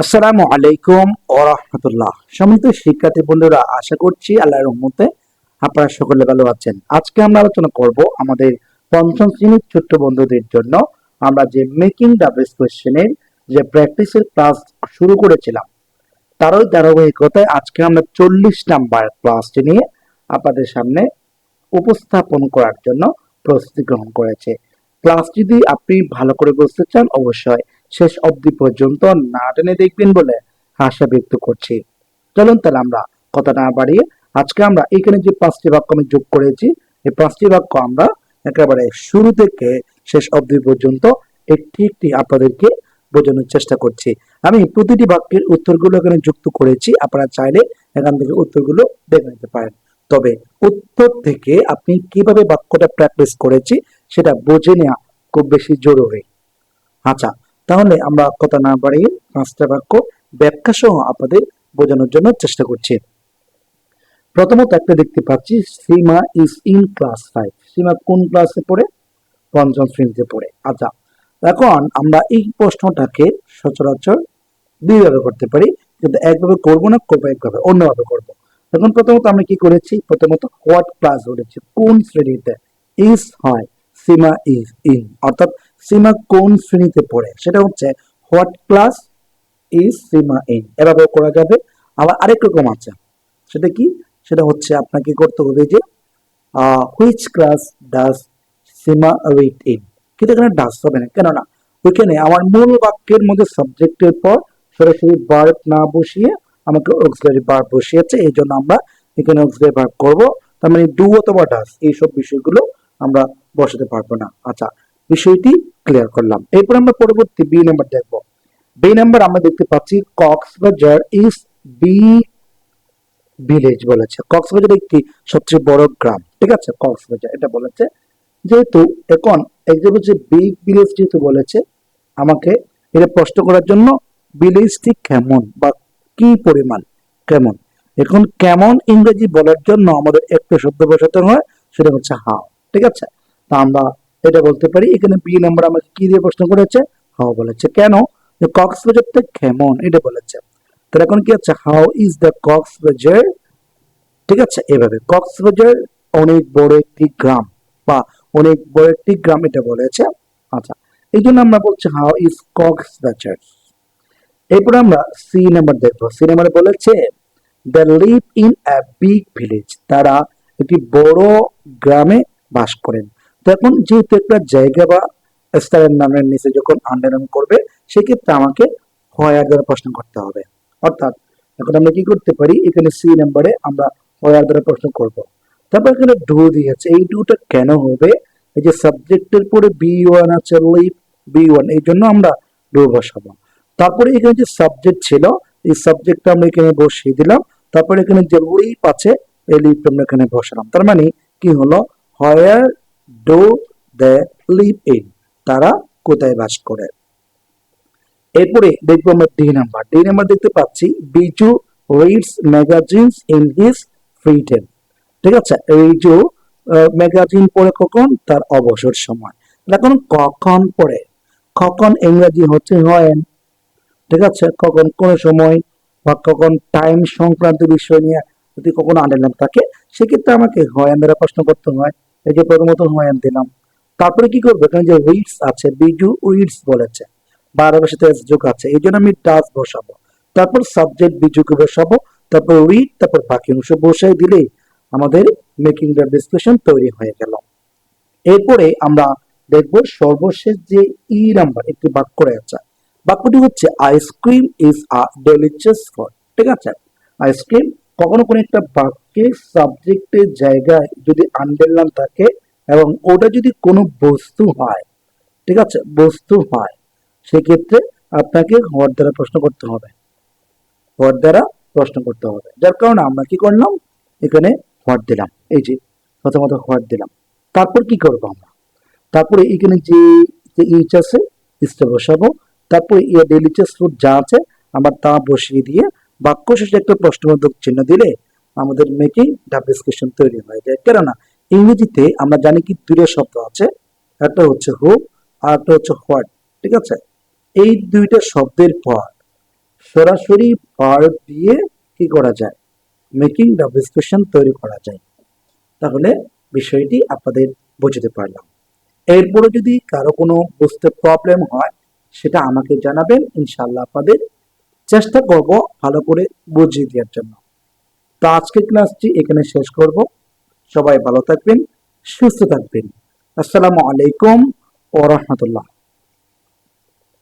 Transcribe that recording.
আসসালামু আলাইকুম ওয়া রাহমাতুল্লাহ। সম্মানিত শিক্ষার্থী বন্ধুরা, আশা করছি আল্লাহর রহমতে আপনারা সকলে ভালো আছেন। আজকে আমরা আলোচনা করব আমাদের পঞ্চম শ্রেণীর ছোট্ট বন্ধুদের জন্য আমরা যে মেকিং দ্য বেস্ট কোয়েশ্চেনের যে প্র্যাকটিসের ক্লাস শুরু করেছিলাম, তারই ধারাবাহিকতায় আজকে আমরা 40 নাম্বার ক্লাসটি নিয়ে আপনাদের সামনে উপস্থাপন করার জন্য প্রস্তুতি গ্রহণ করেছে। ক্লাস যদি আপনি ভালো করে বুঝতে চান, অবশ্যই শেষ অবধি পর্যন্ত না টেনে দেখবেন বলে আশা ব্যক্ত করছি। চলুন তাহলে আমরা কথা না বাড়িয়ে আজকে আমরা এখানে যে 5টি বাক্য আমি যোগ করেছি, এই 5টি বাক্য আমরা একেবারে শুরু থেকে শেষ অবধি পর্যন্ত একটি একটি আপনাদেরকে বোঝানোর চেষ্টা করছি। আমি প্রতিটি বাক্যের উত্তরগুলো এখানে যুক্ত করেছি, আপনারা চাইলে এখান থেকে উত্তরগুলো দেখে নিতে পারেন। তবে উত্তর থেকে আপনি কিভাবে বাক্যটা প্র্যাকটিস করেছি সেটা বুঝে নেওয়া খুব বেশি জরুরি। আচ্ছা, তাহলে আমরা কথা না বাড়িয়ে 5টা বাক্য ব্যাখ্যা সহ আপনাদের বোঝানোর জন্য চেষ্টা করছি। প্রথমত একটা দেখতে পাচ্ছি, সীমা ইজ ইন ক্লাস 5। সীমা কোন ক্লাসে পড়ে? পঞ্চম শ্রেণীতে পড়ে। আচ্ছা, এখন আমরা এই প্রশ্নটাকে সচরাচর দুইভাবে করতে পারি, কিন্তু একভাবে করবো না, করবো একভাবে, অন্যভাবে করবো। এখন প্রথমত আমরা কি করেছি? প্রথমত হোয়াট ক্লাস বলেছি, কোন শ্রেণীতে। ইজ হয়, সীমা ইজ ইন, অর্থাৎ সীমা কোন শ্রেণীতে পড়ে, সেটা হচ্ছে what class is Sima in. এভাবে করা যাবে। আবার আরেক রকম আছে, সেটা কি? সেটা হচ্ছে আপনাকে করতে হবে যে which class does Sima read in. কিন্তু এখানে ডাস হবে না, কেননা ওইখানে আমার মূল বাক্যের মধ্যে সাবজেক্টের পর সরাসরি ভার্ব না বসিয়ে আমাকে অক্সিলারি ভার্ব বসিয়েছে, এই জন্য আমরা এখানে অক্সিলারি ভার্ব করবো। তার মানে ডু অথবা ডাস এইসব বিষয়গুলো আমরা বসাতে পারবো না। আচ্ছা, বিষয়টি ক্লিয়ার করলাম। এরপর আমরা পরবর্তী বি নাম্বার দেখবো। বি নাম্বার আমরা দেখতে পাচ্ছি কক্সবাজার ইজ বি ভিলেজ বলেছে। কক্সবাজার একটি সবচেয়ে বড় গ্রাম, ঠিক আছে, কক্সবাজার এটা বলেছে। যেহেতু এখন একজন হচ্ছে বিগ ভিলেজ যেহেতু বলেছে, আমাকে এটা প্রশ্ন করার জন্য ভিলেজটি কেমন বা কি পরিমাণ, কেমন। এখন কেমন ইংরেজি বলার জন্য আমাদের একটা শব্দ বসাতে হয়, সেটা হচ্ছে হাউ, ঠিক আছে। তা আমরা এটা বলতে পারি, এখানে বি নাম্বার আমাকে কি দিয়ে প্রশ্ন করেছে? হাউ বলেছে। কেন? যে কক্সবাজারটা কেমন এটা বলেছে। তাহলে এখন কি আছে? হাউ ইজ দ্য কক্সবাজার, ঠিক আছে। এভাবে কক্সবাজার অনেক বড় একটি গ্রাম বা অনেক বড় একটি গ্রাম এটা বলেছে। আচ্ছা, এই জন্য আমরা বলছি হাউ ইজ কক্সবাজার। এরপর আমরা সি নাম্বার দেখবো। সি নাম্বারে বলেছে they live in a big village, তারা একটি বড় গ্রামে বাস করেন। তো এখন যেহেতু একটা জায়গা বা স্থানের নামের নিচে যখন আন্ডারলাইন করবে, সেক্ষেত্রে আমাকে হোয়ার দ্বারা প্রশ্ন করতে হবে। অর্থাৎ এখন আমরা কি করতে পারি, এখানে সি নাম্বারে আমরা হোয়ার দ্বারা প্রশ্ন করব। তারপর এখানে ডু দিয়েছে, এই ডুটা কেন হবে? এই যে সাবজেক্টের পরে বি ওয়ান আছে, লিভ বি ওয়ান, এই জন্য আমরা ডু বসাবো। তারপরে এখানে যে সাবজেক্ট ছিল, এই সাবজেক্টটা আমরা এখানে বসিয়ে দিলাম। তারপরে এখানে যে লিভ আছে, এই লিভটা আমরা এখানে বসালাম। তার মানে কি হলো? Where do they live in, তারা কোথায় বাস করে। এরপরে দেখবো আমরা ডি নাম্বার। ডি নাম্বার দেখতে পাচ্ছি Biju reads magazines in his free time, ঠিক আছে। রিজু ম্যাগাজিন পড়ে কখন? তার অবসর সময়। এখন কখন পড়ে? কখন ইংরেজি হচ্ছে হোয়েন, ঠিক আছে। কখন, কোন সময় বা কখন টাইম সংক্রান্ত বিষয় নিয়ে যদি কখনো আন্ডারলাইন থাকে, সেক্ষেত্রে আমাকে হোয়েন দ্বারা প্রশ্ন করতে হয়। এই যে প্রথমত হোয়েন দিলাম। তারপরে কি করবো? এখানে যে রিডস আছে, বিজু রিডস বলেছে, বারবার সাথে এস যোগ আছে, এই জন্য আমি ডাস বসাবো। তারপর সাবজেক্ট বিজুকে বসাবো, তারপর রিড, তারপর বাকি অংশ বসাই দিলেই আমাদের মেকিং দ্য ডিসকাশন তৈরি হয়ে গেল। এরপরে আমরা দেখব সর্বশেষ যে ই নাম্বার একটি বাক্য রয়েছে। বাক্যটি হচ্ছে আইসক্রিম ইজ আ ডেলিচিয়াস ফুড, ঠিক আছে। আইসক্রিম, কখনো কোনো একটা বাক্যের সাবজেক্টের জায়গায় যদি আন্ডারলাইন থাকে এবং ওটা যদি কোনো বস্তু হয়, ঠিক আছে, বস্তু হয়, সেক্ষেত্রে আপনাকে হোয়াট দ্বারা প্রশ্ন করতে হবে। হোয়াট দ্বারা প্রশ্ন করতে হবে, যার কারণে আমরা কি করলাম, এখানে হোয়াট দিলাম। এই যে প্রথমত হোয়াট দিলাম। তারপর কি করবো আমরা? তারপরে এখানে যে ইচ আছে, ইচটা বসাবো। তারপরে ডেলিচিয়াস ফুড যা আছে আমরা তা বসিয়ে দিয়ে বাক্য শেষে একটা প্রশ্নবোধক চিহ্ন দিলে আমাদের মেকিং দ্য ডিসকাশন তৈরি হয়ে যায়। কেননা ইংরেজিতে আমরা জানি কি দুটো শব্দ আছে, একটা হচ্ছে হু আর একটা হচ্ছে হোয়াট, ঠিক আছে। এই দুইটা শব্দের পর সরাসরি ভার্ব দিয়ে কি করা যায়, মেকিং ডাব্লিউ কোশ্চেন তৈরি করা যায়। তাহলে বিষয়টি আপনাদের বুঝতে পারলাম। এরপরে যদি কারো কোনো বুঝতে প্রবলেম হয় সেটা আমাকে জানাবেন, ইনশাআল্লাহ আপনাদের চেষ্টা করব ভালো করে বুঝিয়ে দেওয়ার জন্য। তো আজকের ক্লাসটি এখানে শেষ করব। সবাই ভালো থাকবেন, সুস্থ থাকবেন। আসসালামু আলাইকুম ওয়া রাহমাতুল্লাহ।